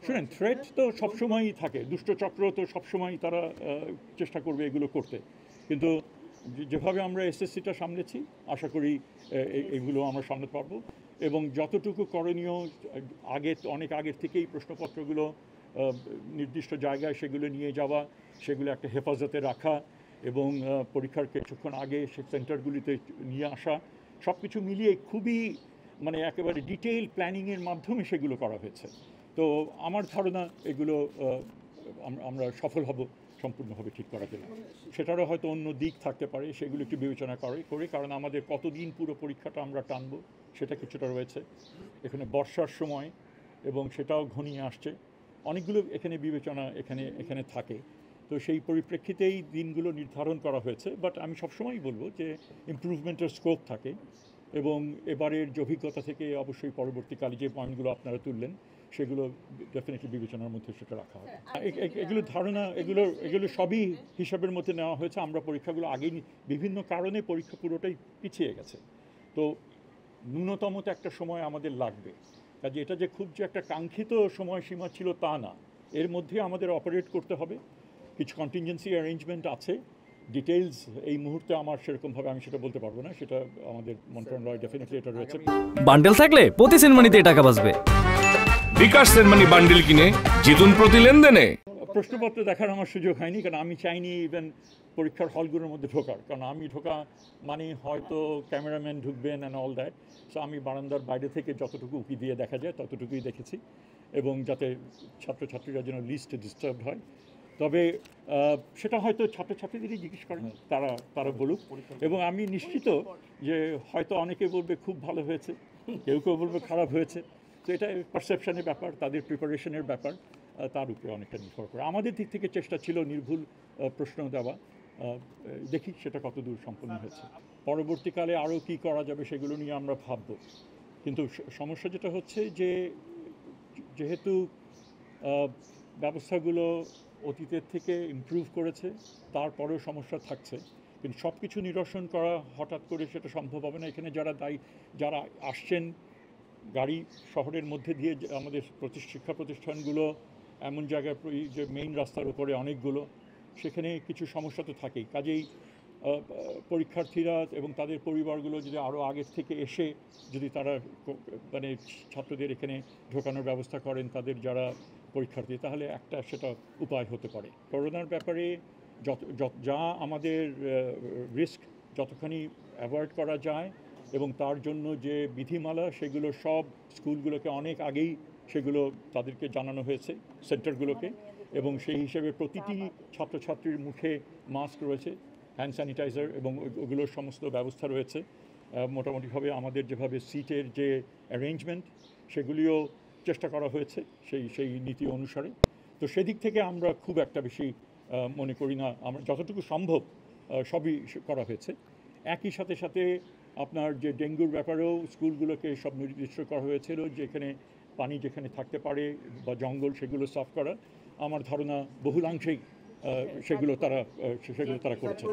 শুনেন, থ্রেট তো সবসময়ই থাকে, দুষ্টচক্র তো সবসময়ই তারা চেষ্টা করবে এগুলো করতে, কিন্তু যেভাবে আমরা এসএসসিটা সামলেছি আশা করি এগুলো আমরা সামলাতে পারবো। এবং যতটুকু করণীয় অনেক আগের থেকেই প্রশ্নপত্রগুলো নির্দিষ্ট জায়গায় সেগুলো নিয়ে যাওয়া, সেগুলো একটা হেফাজতে রাখা এবং পরীক্ষার কিছুক্ষণ আগে সে সেন্টারগুলিতে নিয়ে আসা, সব কিছু মিলিয়ে খুবই মানে একেবারে ডিটেইল প্ল্যানিংয়ের মাধ্যমে সেগুলো করা হয়েছে। তো আমার ধারণা এগুলো আমরা সফল হব সম্পূর্ণভাবে ঠিক করা গেলে। সেটারও হয়তো অন্য দিক থাকতে পারে, সেগুলো একটু বিবেচনা করে কারণ আমাদের কতদিন পুরো পরীক্ষাটা আমরা টানবো সেটা কিছুটা রয়েছে। এখানে বর্ষার সময় এবং সেটাও ঘনিয়ে আসছে, অনেকগুলো এখানে বিবেচনা এখানে থাকে। তো সেই পরিপ্রেক্ষিতেই দিনগুলো নির্ধারণ করা হয়েছে। বাট আমি সবসময়ই বলবো যে ইমপ্রুভমেন্টের স্কোপ থাকে এবং এবারের যে অভিজ্ঞতা থেকে অবশ্যই পরবর্তীকালে যে পয়েন্টগুলো আপনারা তুললেন সেগুলো ডেফিনেটলি বিবেচনার মধ্যে সেটা রাখা হবে। এগুলো ধারণা এগুলো সবই হিসাবের মধ্যে নেওয়া হয়েছে। আমরা পরীক্ষাগুলো আগেই বিভিন্ন কারণে পরীক্ষা পুরোটাই পিছিয়ে গেছে, তো ন্যূনতম তো একটা সময় আমাদের লাগবে। কাজে এটা যে খুব যে একটা কাঙ্ক্ষিত সময়সীমা ছিল তা না, এর মধ্যে আমাদের অপারেট করতে হবে। কিছু কন্টিনজেন্সি অ্যারেঞ্জমেন্ট আছে, ডিটেইলস এই মুহূর্তে আমার সেরকমভাবে আমি সেটা বলতে পারবো না, সেটা আমাদের মন্ত্রণালয় ডেফিনেটলি এটা রয়েছে। বান্ডেল থাকলে প্রতি সেনমানিতে টাকা বাঁচবে। বিকাশ সেনমানি বান্ডেল কিনে জিতুন প্রতি লেনদেনে। প্রশ্নপত্র দেখার আমার সুযোগ হয়নি, কারণ আমি চাইনি ইভেন পরীক্ষার হলগুলোর মধ্যে ঢোকার, কারণ আমি ঢোকা মানে হয়তো ক্যামেরাম্যান ঢুকবেন অ্যান্ড অল দ্যাট। সো আমি বারান্দার বাইরে থেকে যতটুকু উঁকি দিয়ে দেখা যায় ততটুকুই দেখেছি, এবং যাতে ছাত্রছাত্রীরা যেন লিস্ট ডিস্টার্ব হয়। তবে সেটা হয়তো ছাত্রছাত্রীদেরই জিজ্ঞেস করেন, তারা বলুক। এবং আমি নিশ্চিত যে হয়তো অনেকে বলবে খুব ভালো হয়েছে, কেউ বলবে খারাপ হয়েছে। তো এটা পারসেপশনের ব্যাপার, তাদের প্রিপারেশনের ব্যাপার, তার উপরে অনেকটা নির্ভর করে। আমাদের দিক থেকে চেষ্টা ছিল নির্ভুল প্রশ্ন দেওয়া, দেখি সেটা কতদূর সম্পন্ন হয়েছে। পরবর্তীকালে আরও কী করা যাবে সেগুলো নিয়ে আমরা ভাবব, কিন্তু সমস্যা যেটা হচ্ছে যে যেহেতু ব্যবস্থাগুলো অতীতের থেকে ইমপ্রুভ করেছে, তারপরেও সমস্যা থাকছে, কিন্তু সব কিছু নিরসন করা হঠাৎ করে সেটা সম্ভব হবে না। এখানে যারা আসছেন গাড়ি শহরের মধ্যে দিয়ে, আমাদের শিক্ষা প্রতিষ্ঠানগুলো এমন জায়গায় যে মেইন রাস্তার উপরে অনেকগুলো, সেখানে কিছু সমস্যা তো থাকেই। কাজেই পরীক্ষার্থীরা এবং তাদের পরিবারগুলো যদি আরও আগের থেকে এসে যদি তারা মানে ছাত্রদের এখানে ঢোকানোর ব্যবস্থা করেন, তাদের যারা পরীক্ষার্থী, তাহলে একটা সেটা উপায় হতে পারে। করোনার ব্যাপারে যা আমাদের রিস্ক যতখানি অ্যাভয়েড করা যায় এবং তার জন্য যে বিধিমালা, সেগুলো সব স্কুলগুলোকে অনেক আগেই সেগুলো তাদেরকে জানানো হয়েছে, সেন্টারগুলোকে, এবং সেই হিসেবে প্রতিটি ছাত্রছাত্রীর মুখে মাস্ক রয়েছে, হ্যান্ড স্যানিটাইজার, এবং ওগুলোর সমস্ত ব্যবস্থা রয়েছে। মোটামুটিভাবে আমাদের যেভাবে সিটের যে অ্যারেঞ্জমেন্ট সেগুলিও চেষ্টা করা হয়েছে সেই নীতি অনুসারে। তো সেদিক থেকে আমরা খুব একটা বেশি মনে করি না, আমরা যতটুকু সম্ভব সবই করা হয়েছে। একই সাথে আপনার যে ডেঙ্গুর ব্যাপারেও স্কুলগুলোকে সব নির্দিষ্ট করা হয়েছিল, যে এখানে পানি যেখানে থাকতে পারে বা জঙ্গল, সেগুলো সাফ করা। আমার ধারণা বহুলাংশেই সেগুলো তারা করেছে।